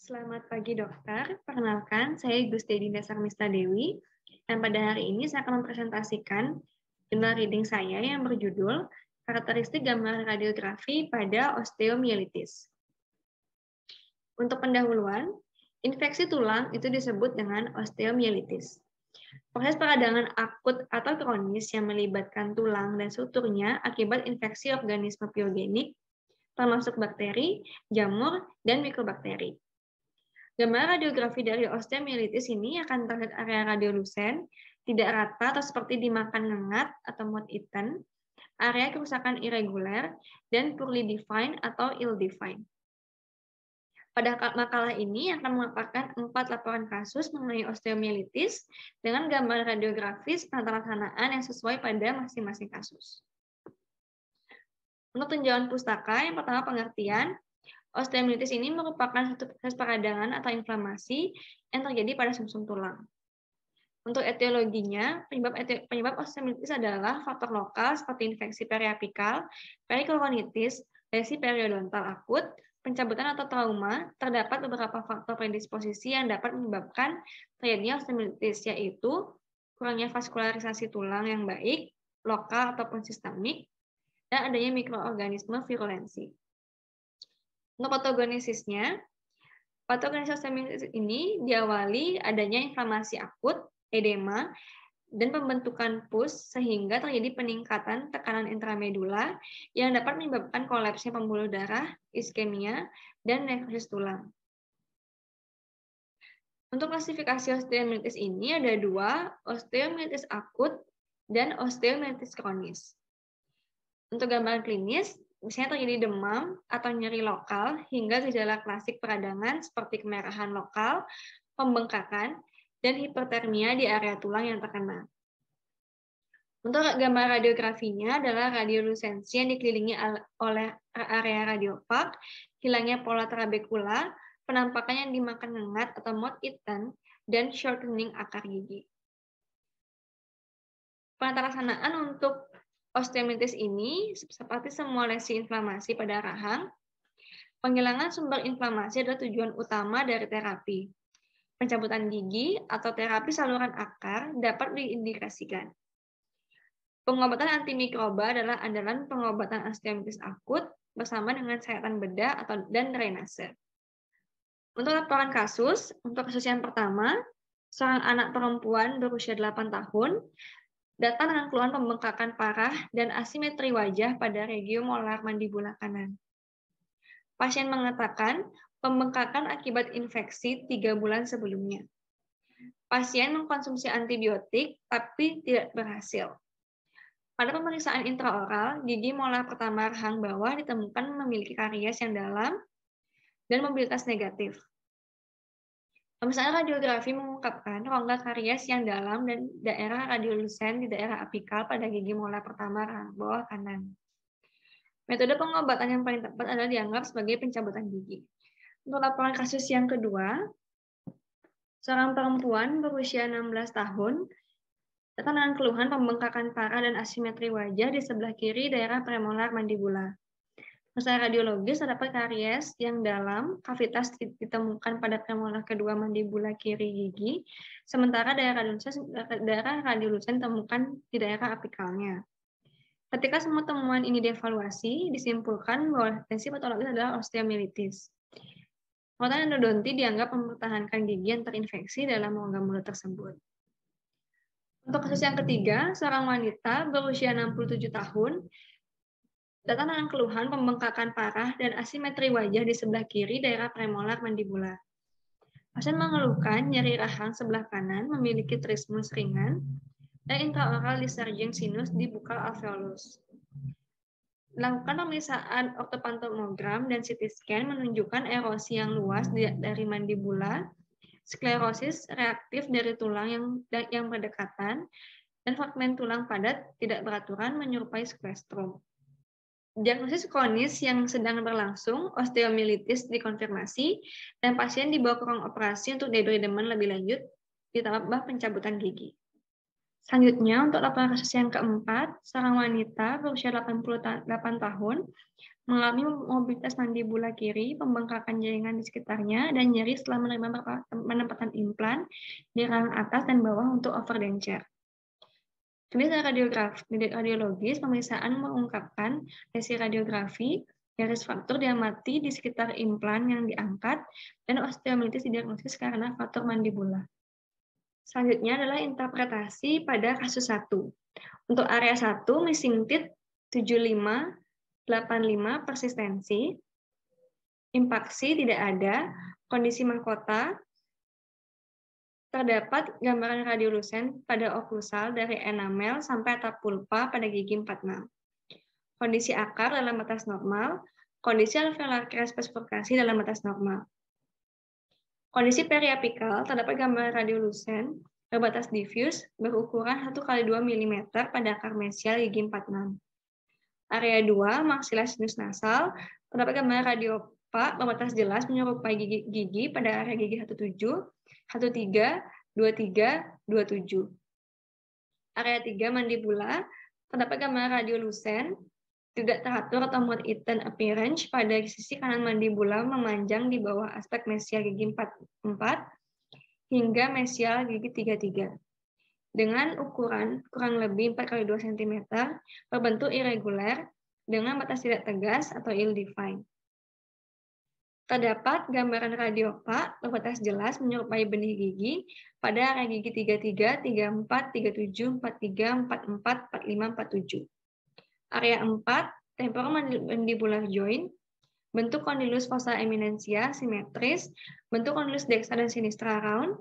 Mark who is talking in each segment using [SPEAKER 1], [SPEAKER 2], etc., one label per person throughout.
[SPEAKER 1] Selamat pagi dokter, perkenalkan saya Gusti Dinda Sarmista Dewi dan pada hari ini saya akan mempresentasikan jurnal reading saya yang berjudul Karakteristik Gambaran Radiografi pada Osteomyelitis. Untuk pendahuluan, infeksi tulang itu disebut dengan osteomyelitis. Proses peradangan akut atau kronis yang melibatkan tulang dan suturnya akibat infeksi organisme piogenik, termasuk bakteri, jamur, dan mikrobakteri. Gambar radiografi dari osteomyelitis ini akan terlihat area radiolusen, tidak rata atau seperti dimakan ngengat atau moth-eaten, area kerusakan irregular, dan poorly defined atau ill-defined. Pada makalah ini akan memaparkan 4 laporan kasus mengenai osteomyelitis dengan gambar radiografis penata-laksanaan yang sesuai pada masing-masing kasus. Untuk tinjauan pustaka, yang pertama pengertian, osteomyelitis ini merupakan satu proses peradangan atau inflamasi yang terjadi pada sumsum tulang. Untuk etiologinya, penyebab osteomyelitis adalah faktor lokal seperti infeksi periapikal, perikoronitis, lesi periodontal akut, pencabutan atau trauma. Terdapat beberapa faktor predisposisi yang dapat menyebabkan terjadinya osteomyelitis, yaitu kurangnya vaskularisasi tulang yang baik, lokal ataupun sistemik, dan adanya mikroorganisme virulensi. Untuk patogenesisnya, patogenesis osteomyelitis ini diawali adanya inflamasi akut, edema, dan pembentukan pus sehingga terjadi peningkatan tekanan intramedula yang dapat menyebabkan kolapsnya pembuluh darah, iskemia, dan nekrosis tulang. Untuk klasifikasi osteomyelitis ini ada 2, osteomyelitis akut dan osteomyelitis kronis. Untuk gambaran klinis, misalnya terjadi demam atau nyeri lokal hingga gejala klasik peradangan seperti kemerahan lokal, pembengkakan, dan hipertermia di area tulang yang terkena. Untuk gambar radiografinya adalah radiolusensi yang dikelilingi oleh area radiopak, hilangnya pola trabekula, penampakan yang dimakan ngengat atau moth-eaten, dan shortening akar gigi. Penata-laksanaan untuk osteomyelitis ini seperti semua lesi inflamasi pada rahang, penghilangan sumber inflamasi adalah tujuan utama dari terapi. Pencabutan gigi atau terapi saluran akar dapat diindikasikan. Pengobatan antimikroba adalah andalan pengobatan osteomyelitis akut bersama dengan sayatan bedah dan drainase. Untuk laporan kasus, untuk kasus yang pertama, seorang anak perempuan berusia 8 tahun datang dengan keluhan pembengkakan parah dan asimetri wajah pada regio molar mandibula kanan. Pasien mengatakan pembengkakan akibat infeksi 3 bulan sebelumnya. Pasien mengkonsumsi antibiotik tapi tidak berhasil. Pada pemeriksaan intraoral, gigi molar pertama rahang bawah ditemukan memiliki karies yang dalam dan mobilitas negatif. Pemeriksaan radiografi mengungkapkan rongga karies yang dalam dan daerah radiolusen di daerah apikal pada gigi molar pertama rahang bawah kanan. Metode pengobatan yang paling tepat adalah dianggap sebagai pencabutan gigi. Untuk laporan kasus yang kedua, seorang perempuan berusia 16 tahun datang dengan keluhan pembengkakan parah dan asimetri wajah di sebelah kiri daerah premolar mandibula. Secara radiologis terdapat karies yang dalam, kavitas ditemukan pada premolar kedua mandibula kiri gigi, sementara daerah radiolusen ditemukan di daerah apikalnya. Ketika semua temuan ini dievaluasi, disimpulkan bahwa tensi patologis adalah osteomyelitis. Pengobatan endodonti dianggap mempertahankan gigi yang terinfeksi dalam rongga mulut tersebut. Untuk kasus yang ketiga, seorang wanita berusia 67 tahun datang dengan keluhan pembengkakan parah dan asimetri wajah di sebelah kiri daerah premolar mandibula. Pasien mengeluhkan nyeri rahang sebelah kanan, memiliki trismus ringan, dan intraoral discharging sinus di bukal alveolus. Dilakukan pemeriksaan ortopantomogram dan CT scan menunjukkan erosi yang luas dari mandibula, sklerosis reaktif dari tulang yang berdekatan, dan fragmen tulang padat tidak beraturan menyerupai squastrum. Diagnosis kronis yang sedang berlangsung, osteomyelitis dikonfirmasi, dan pasien dibawa ke ruang operasi untuk debridement lebih lanjut, ditambah pencabutan gigi. Selanjutnya, untuk laporan kasus yang keempat, seorang wanita berusia 88 tahun mengalami mobilitas mandibula kiri, pembengkakan jaringan di sekitarnya, dan nyeri setelah menerima penempatan implan di rahang atas dan bawah untuk overdenture. Jenis radiologis, pemeriksaan mengungkapkan lesi radiografi, garis fraktur diamati di sekitar implan yang diangkat, dan osteomielitis didiagnosis karena fraktur mandibula. Selanjutnya adalah interpretasi pada kasus 1. Untuk area 1, missing teeth 75-85 persistensi, impaksi tidak ada, kondisi mahkota, terdapat gambaran radiolucen pada oklusal dari enamel sampai atap pulpa pada gigi 46. Kondisi akar dalam batas normal, kondisi alveolar crest bifurkasi dalam batas normal. Kondisi periapikal, terdapat gambaran radiolucen berbatas diffuse berukuran 1x2 mm pada akar mesial gigi 46. Area 2, maksila sinus nasal, terdapat gambaran radiopak berbatas jelas menyerupai gigi pada area gigi 17, 13, 23, 27. Area 3, mandibula, terdapat gambaran radiolucen tidak teratur atau mouth eaten appearance pada sisi kanan mandibula memanjang di bawah aspek mesial gigi 44 hingga mesial gigi 33. Dengan ukuran kurang lebih 4x2 cm, berbentuk irregular dengan batas tidak tegas atau ill-defined. Terdapat gambaran radiopak berbatas jelas menyerupai benih gigi pada area gigi 33, 34, 37, 43, 44, 45, 47. Area 4, temporomandibular joint, bentuk kondilus fossa eminentia simetris, bentuk kondilus dextra dan sinistra round,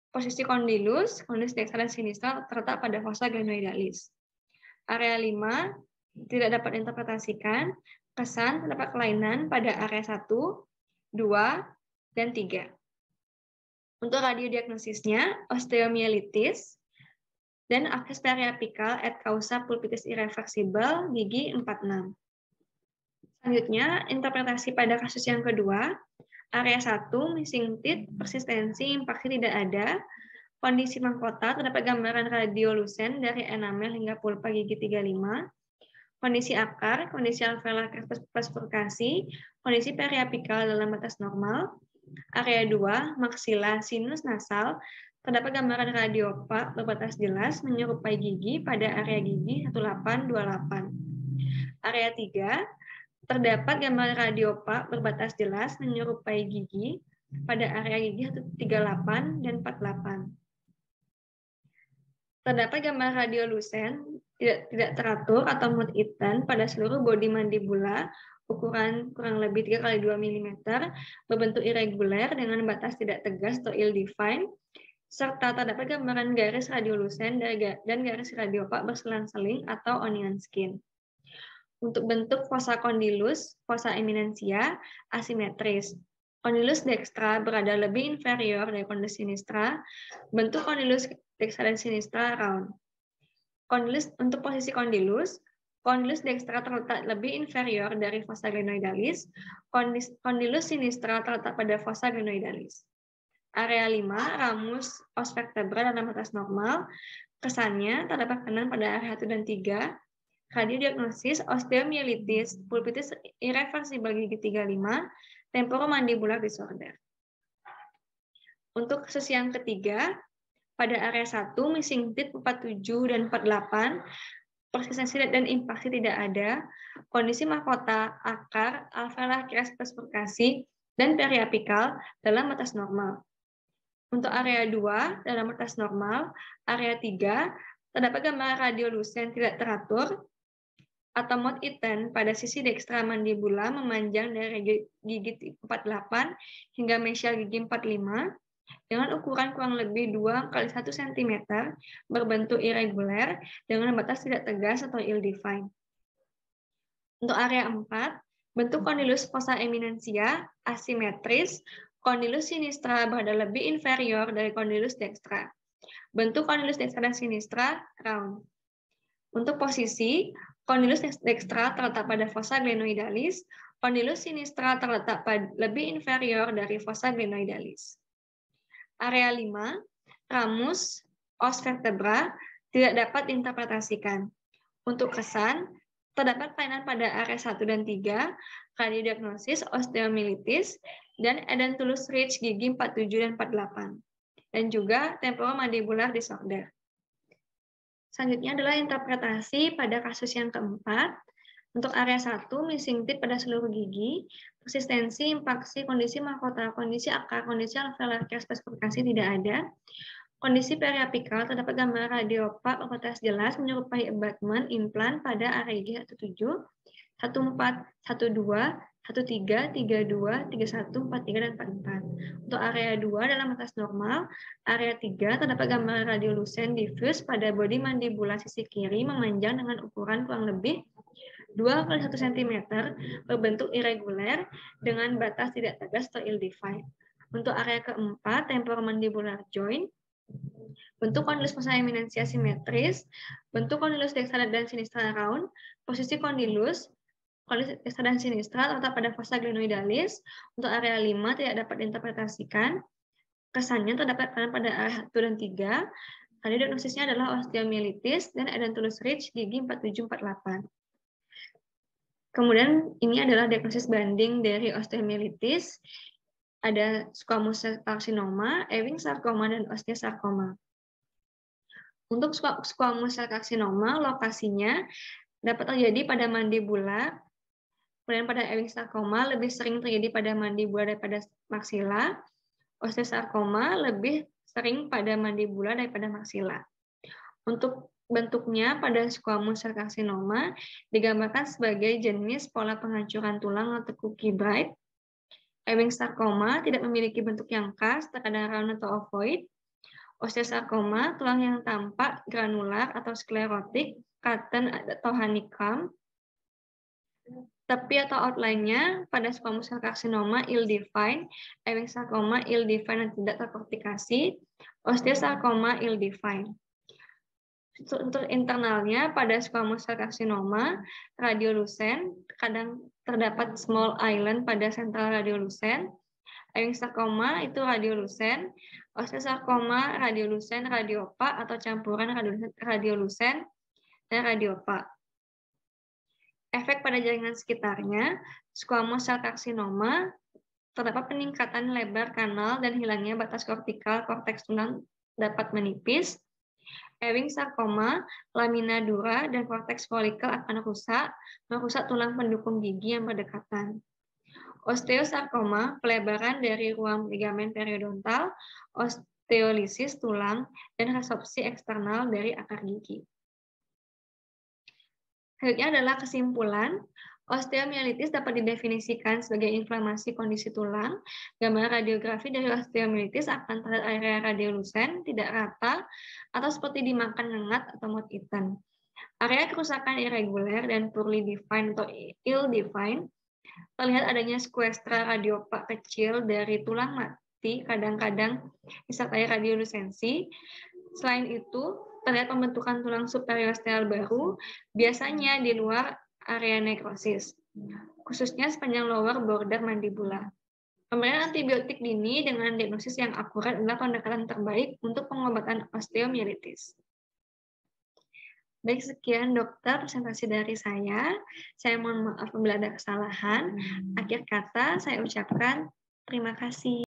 [SPEAKER 1] posisi kondilus dextra dan sinistra terletak pada fossa glenoidalis. Area 5 tidak dapat diinterpretasikan, kesan terdapat kelainan pada area 1, 2, dan 3. Untuk radiodiagnosisnya, osteomielitis, dan akses periapikal et causa pulpitis irreversible gigi 46. Selanjutnya, interpretasi pada kasus yang kedua, area 1, missing teeth, persistensi, impaksi tidak ada, kondisi mahkota, terdapat gambaran radiolucen dari enamel hingga pulpa gigi 35, kondisi akar, kondisi alveolar crest bifurkasi, kondisi periapikal dalam batas normal, area 2, maksila sinus nasal, terdapat gambaran radiopak berbatas jelas menyerupai gigi pada area gigi 1828. Area 3, terdapat gambaran radiopak berbatas jelas menyerupai gigi pada area gigi 138 dan 48. Terdapat gambaran radiolucen tidak teratur atau mouth eaten pada seluruh bodi mandibula, ukuran kurang lebih 3x2 mm, berbentuk irregular dengan batas tidak tegas atau ill-defined, serta terdapat gambaran garis radiolucen dan garis radiopak berselang-seling atau onion skin. Untuk bentuk fossa kondilus, fossa eminentia, asimetris. Kondilus dextra berada lebih inferior dari kondilus sinistra, bentuk kondilus dextra dan sinistra round. Untuk posisi kondilus dextra terletak lebih inferior dari fossa glenoidalis, kondilus sinistra terletak pada fossa glenoidalis. Area 5, ramus os vertebra dalam batas normal, kesannya terdapat kelainan pada area 1 dan 3, radiodiagnosis osteomielitis, pulpitis irreversible gigi 35, temporomandibular disorder. Untuk kasus yang ketiga, pada area 1, missing teeth 47 dan 48, persistensi dan impaksi tidak ada, kondisi mahkota, akar, alveolar crest bifurkasi, dan periapikal dalam batas normal. Untuk area 2, dalam batas normal, area 3, terdapat gambaran radiolucen tidak teratur atau mouth eaten pada sisi dextra mandibula memanjang dari gigi 48 hingga mesial gigi 45 dengan ukuran kurang lebih 2x1 cm, berbentuk irregular dengan batas tidak tegas atau ill-defined. Untuk area 4, bentuk kondilus fossa eminentia asimetris, kondilus sinistra berada lebih inferior dari kondilus dextra. Bentuk kondilus dextra dan sinistra round. Untuk posisi, kondilus dextra terletak pada fossa glenoidalis, kondilus sinistra terletak lebih inferior dari fossa glenoidalis. Area 5, ramus os vertebra tidak dapat diinterpretasikan. Untuk kesan, terdapat kelainan pada area 1 dan 3, radiodiagnosis osteomyelitis, dan edentulous ridge gigi 47 dan 48, dan juga temporomandibular disorder. Selanjutnya adalah interpretasi pada kasus yang keempat. Untuk area 1, missing teeth pada seluruh gigi, persistensi, impaksi, kondisi mahkota, kondisi akar, kondisi alveolar spesifikasi tidak ada. Kondisi periapikal terdapat gambar radiopak berkontras jelas menyerupai abutment implan pada area gigi 17, 14, 12, 13, 32, 31, 43, dan 44. Untuk area 2 dalam batas normal, area 3 terdapat gambar radiolucent diffuse pada bodi mandibula sisi kiri memanjang dengan ukuran kurang lebih 2 kali 1 cm berbentuk irregular dengan batas tidak tegas atau ill-defined. Untuk area keempat, temporomandibular joint, bentuk kondilus fossa eminensia simetris, bentuk kondilus dextra dan sinistra round, posisi kondilus dextra dan sinistra terletak pada fossa glenoidalis. Untuk area 5 tidak dapat diinterpretasikan. Kesannya terdapat kelainan pada area 1 dan 3. Diagnosisnya adalah osteomyelitis dan edentulous ridge gigi 47-48. Kemudian ini adalah diagnosis banding dari osteomyelitis. Ada squamous cell carcinoma, Ewing sarcoma, dan osteosarcoma. Untuk squamous cell carcinoma, lokasinya dapat terjadi pada mandibula. Kemudian pada Ewing sarcoma lebih sering terjadi pada mandibula daripada maksila. Osteosarcoma lebih sering pada mandibula daripada maksila. Untuk bentuknya pada squamous cell carcinoma digambarkan sebagai jenis pola penghancuran tulang atau cookie bright. Ewing sarcoma tidak memiliki bentuk yang khas, terkadang round atau ovoid. Osteosarcoma, tulang yang tampak granular atau sklerotik, cotton atau honeycomb. Tepi atau outline-nya pada squamous cell carcinoma ill-defined, Ewing sarcoma ill-defined dan tidak terkortikasi, osteosarcoma ill-defined. Untuk internalnya pada squamous cell carcinoma radiolucent, kadang terdapat small island pada sentral radiolucent. Ewing sarcoma itu radiolucent, osteosarcoma radiolucent radiopak atau campuran radiolucent dan radiopak. Efek pada jaringan sekitarnya, squamous cell carcinoma terdapat peningkatan lebar kanal dan hilangnya batas kortikal korteks tulang dapat menipis. Ewing sarcoma, lamina dura, dan korteks folikel akan merusak tulang pendukung gigi yang berdekatan. Osteosarcoma, pelebaran dari ruang ligamen periodontal, osteolisis tulang, dan resorpsi eksternal dari akar gigi. Selanjutnya adalah kesimpulan. Osteomyelitis dapat didefinisikan sebagai inflamasi kondisi tulang. Gambar radiografi dari osteomyelitis akan terlihat area radiolucent, tidak rata, atau seperti dimakan ngengat atau moth-eaten. Area kerusakan irregular dan poorly defined atau ill-defined. Terlihat adanya squestra radiopak kecil dari tulang mati, kadang-kadang disertai radiolusensi. Selain itu, terlihat pembentukan tulang superiosteal baru, biasanya di luar area nekrosis, khususnya sepanjang lower border mandibula. Pemberian antibiotik dini dengan diagnosis yang akurat adalah pendekatan terbaik untuk pengobatan osteomyelitis. Baik, sekian dokter presentasi dari saya. Saya mohon maaf apabila ada kesalahan. Akhir kata saya ucapkan terima kasih.